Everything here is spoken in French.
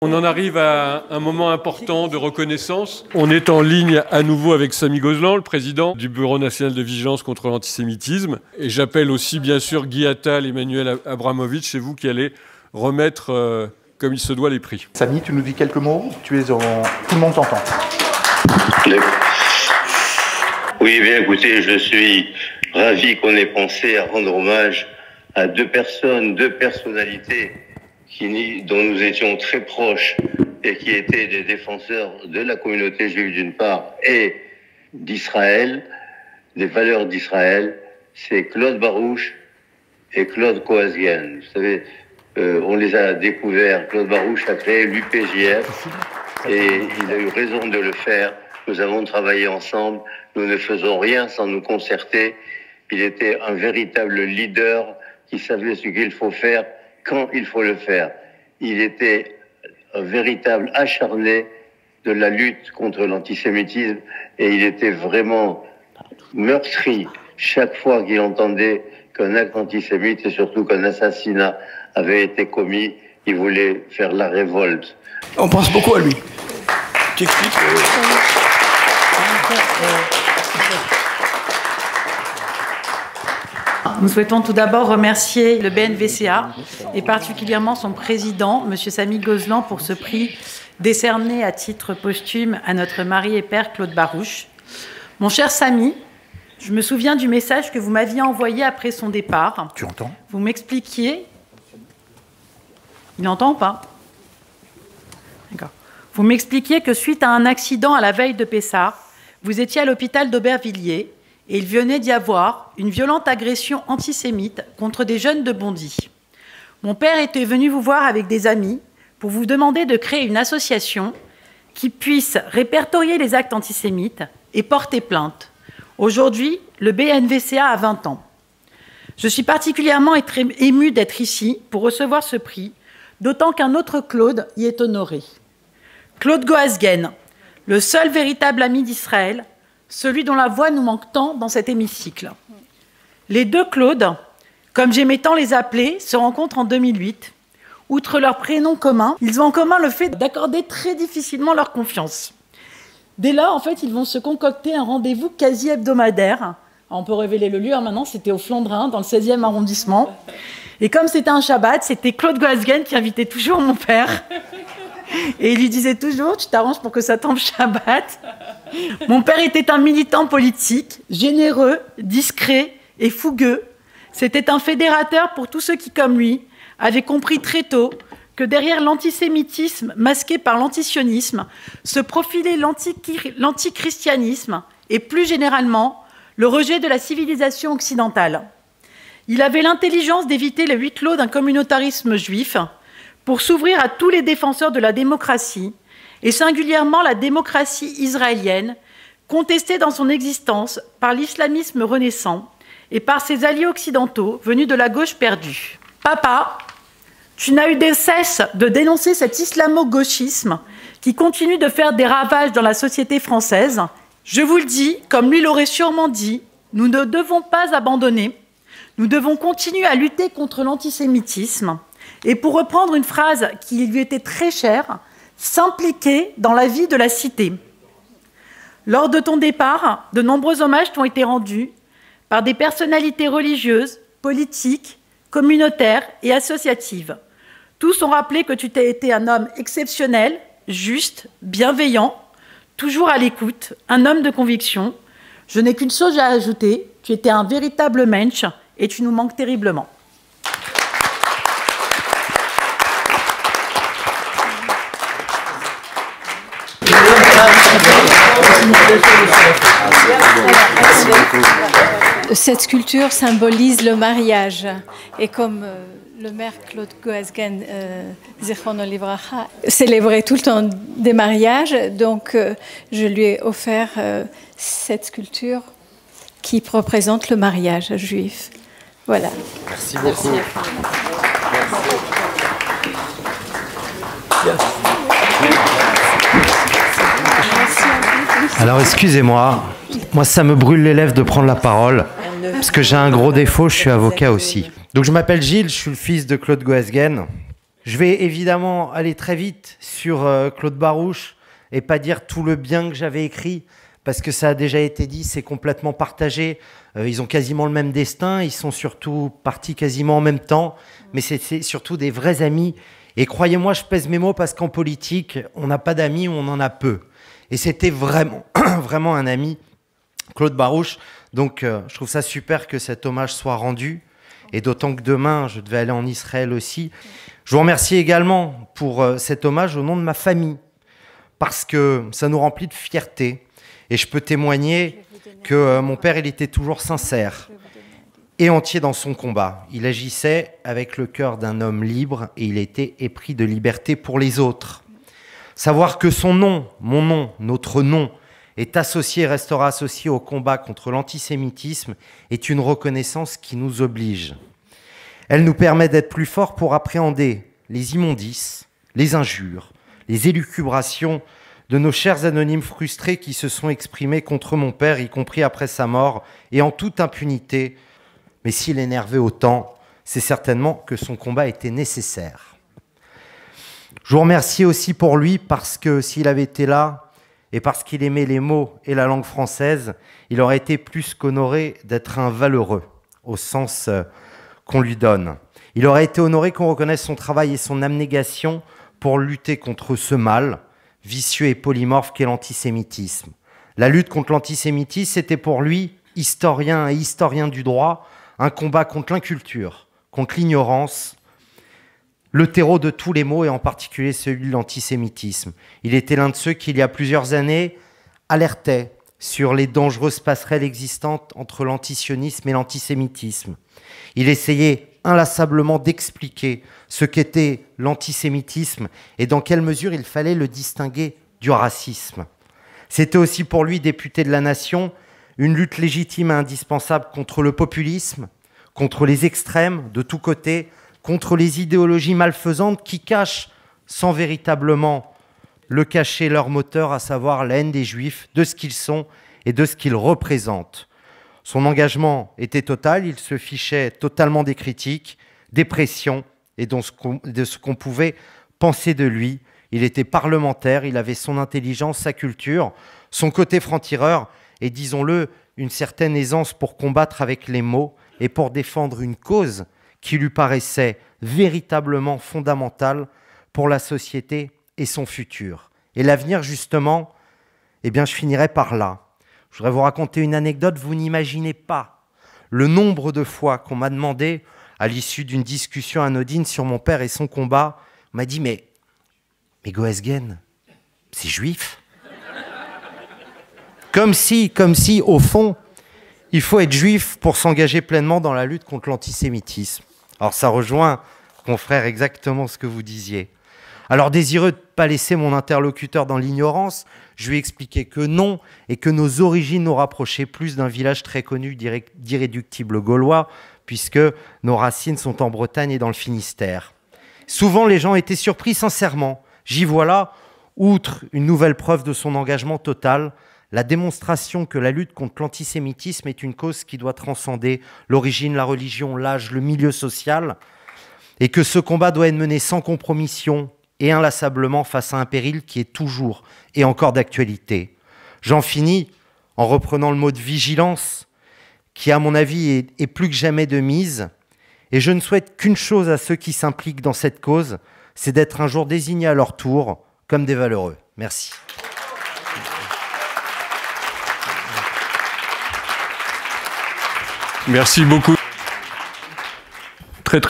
On en arrive à un moment important de reconnaissance. On est en ligne à nouveau avec Samy Gozlan, le président du Bureau national de vigilance contre l'antisémitisme. Et j'appelle aussi bien sûr Guy Attal, Emmanuel Abramovitch, c'est vous qui allez remettre comme il se doit les prix. Samy, tu nous dis quelques mots, tout le monde t'entend. Oui, bien écoutez, je suis ravi qu'on ait pensé à rendre hommage à deux personnalités dont nous étions très proches et qui étaient des défenseurs de la communauté juive d'une part et d'Israël, des valeurs d'Israël, c'est Claude Barouch et Claude Koazgian. Vous savez, on les a découverts. Claude Barouch a créé l'UPJF et il a eu raison de le faire. Nous avons travaillé ensemble. Nous ne faisons rien sans nous concerter. Il était un véritable leader qui savait ce qu'il faut faire quand il faut le faire. Il était un véritable acharné de la lutte contre l'antisémitisme et il était vraiment meurtri chaque fois qu'il entendait qu'un acte antisémite et surtout qu'un assassinat avait été commis. Il voulait faire la révolte. On pense beaucoup à lui. Tu expliques Nous souhaitons tout d'abord remercier le BNVCA et particulièrement son président, M. Samy Gozlan, pour ce prix décerné à titre posthume à notre mari et père Claude Barouch. Mon cher Samy, je me souviens du message que vous m'aviez envoyé après son départ. Tu entends? Vous m'expliquiez... Il entend ou pas? D'accord. Vous m'expliquiez que suite à un accident à la veille de Pessah, vous étiez à l'hôpital d'Aubervilliers et il venait d'y avoir une violente agression antisémite contre des jeunes de Bondy. Mon père était venu vous voir avec des amis pour vous demander de créer une association qui puisse répertorier les actes antisémites et porter plainte. Aujourd'hui, le BNVCA a 20 ans. Je suis particulièrement émue d'être ici pour recevoir ce prix, d'autant qu'un autre Claude y est honoré. Claude Koazgian, le seul véritable ami d'Israël, celui dont la voix nous manque tant dans cet hémicycle. Les deux Claude, comme j'aimais tant les appeler, se rencontrent en 2008. Outre leur prénom commun, ils ont en commun le fait d'accorder très difficilement leur confiance. Dès lors, en fait, ils vont se concocter un rendez-vous quasi hebdomadaire. Alors, on peut révéler le lieu, maintenant, c'était au Flandrin, dans le 16e arrondissement. Et comme c'était un Shabbat, c'était Claude Koazgian qui invitait toujours mon père. Et il lui disait toujours, tu t'arranges pour que ça tombe Shabbat. Mon père était un militant politique, généreux, discret et fougueux. C'était un fédérateur pour tous ceux qui, comme lui, avaient compris très tôt que derrière l'antisémitisme masqué par l'antisionisme se profilait l'antichristianisme et plus généralement le rejet de la civilisation occidentale. Il avait l'intelligence d'éviter le huis clos d'un communautarisme juif pour s'ouvrir à tous les défenseurs de la démocratie, et singulièrement la démocratie israélienne, contestée dans son existence par l'islamisme renaissant et par ses alliés occidentaux venus de la gauche perdue. Papa, tu n'as eu de cesse de dénoncer cet islamo-gauchisme qui continue de faire des ravages dans la société française. Je vous le dis, comme lui l'aurait sûrement dit, nous ne devons pas abandonner, nous devons continuer à lutter contre l'antisémitisme et, pour reprendre une phrase qui lui était très chère, s'impliquer dans la vie de la cité. Lors de ton départ, de nombreux hommages t'ont été rendus par des personnalités religieuses, politiques, communautaires et associatives. Tous ont rappelé que tu t'es été un homme exceptionnel, juste, bienveillant, toujours à l'écoute, un homme de conviction. Je n'ai qu'une chose à ajouter, tu étais un véritable mensch et tu nous manques terriblement. Cette sculpture symbolise le mariage et comme le maire Claude Koazgian, Zichrono Livracha, célébrait tout le temps des mariages, donc je lui ai offert cette sculpture qui représente le mariage juif. Voilà. Merci beaucoup. Alors excusez-moi, moi ça me brûle les lèvres de prendre la parole, parce que j'ai un gros défaut, je suis avocat aussi. Donc je m'appelle Gilles, je suis le fils de Claude Koazgian, Je vais évidemment aller très vite sur Claude Barouche et pas dire tout le bien que j'avais écrit, parce que ça a déjà été dit, c'est complètement partagé. Ils ont quasiment le même destin, ils sont surtout partis quasiment en même temps, mais c'est surtout des vrais amis. Et croyez-moi, je pèse mes mots parce qu'en politique, on n'a pas d'amis ou on en a peu. Et c'était vraiment, vraiment un ami, Claude Barouche. Donc je trouve ça super que cet hommage soit rendu. Et d'autant que demain, je devais aller en Israël aussi. Je vous remercie également pour cet hommage au nom de ma famille, parce que ça nous remplit de fierté. Et je peux témoigner que mon père, il était toujours sincère et entier dans son combat. Il agissait avec le cœur d'un homme libre et il était épris de liberté pour les autres. Savoir que son nom, mon nom, notre nom, est associé et restera associé au combat contre l'antisémitisme est une reconnaissance qui nous oblige. Elle nous permet d'être plus forts pour appréhender les immondices, les injures, les élucubrations de nos chers anonymes frustrés qui se sont exprimés contre mon père, y compris après sa mort, et en toute impunité. Mais s'il énervait autant, c'est certainement que son combat était nécessaire. Je vous remercie aussi pour lui, parce que s'il avait été là, et parce qu'il aimait les mots et la langue française, il aurait été plus qu'honoré d'être un valeureux, au sens qu'on lui donne. Il aurait été honoré qu'on reconnaisse son travail et son abnégation pour lutter contre ce mal vicieux et polymorphe qu'est l'antisémitisme. La lutte contre l'antisémitisme, c'était pour lui, historien et historien du droit, un combat contre l'inculture, contre l'ignorance, le terreau de tous les maux et en particulier celui de l'antisémitisme. Il était l'un de ceux qui, il y a plusieurs années, alertait sur les dangereuses passerelles existantes entre l'antisionisme et l'antisémitisme. Il essayait inlassablement d'expliquer ce qu'était l'antisémitisme et dans quelle mesure il fallait le distinguer du racisme. C'était aussi pour lui, député de la nation, une lutte légitime et indispensable contre le populisme, contre les extrêmes de tous côtés, contre les idéologies malfaisantes qui cachent, sans véritablement le cacher, leur moteur, à savoir la haine des Juifs, de ce qu'ils sont et de ce qu'ils représentent. Son engagement était total, il se fichait totalement des critiques, des pressions et de ce qu'on pouvait penser de lui. Il était parlementaire, il avait son intelligence, sa culture, son côté franc-tireur et, disons-le, une certaine aisance pour combattre avec les mots et pour défendre une cause qui lui paraissait véritablement fondamentale pour la société et son futur. Et l'avenir, justement, eh bien, je finirai par là. Je voudrais vous raconter une anecdote. Vous n'imaginez pas le nombre de fois qu'on m'a demandé, à l'issue d'une discussion anodine sur mon père et son combat, on m'a dit « Mais Goesgen, c'est juif ?» Comme si, au fond, il faut être juif pour s'engager pleinement dans la lutte contre l'antisémitisme. Alors ça rejoint, confrère, exactement ce que vous disiez. Alors désireux de ne pas laisser mon interlocuteur dans l'ignorance, je lui ai expliqué que non, et que nos origines nous rapprochaient plus d'un village très connu d'irréductibles gaulois, puisque nos racines sont en Bretagne et dans le Finistère. Souvent, les gens étaient surpris sincèrement. J'y vois là, outre une nouvelle preuve de son engagement total, la démonstration que la lutte contre l'antisémitisme est une cause qui doit transcender l'origine, la religion, l'âge, le milieu social, et que ce combat doit être mené sans compromission et inlassablement face à un péril qui est toujours et encore d'actualité. J'en finis en reprenant le mot de vigilance, qui, à mon avis, est plus que jamais de mise. Et je ne souhaite qu'une chose à ceux qui s'impliquent dans cette cause, c'est d'être un jour désignés à leur tour comme des valeureux. Merci. Merci beaucoup.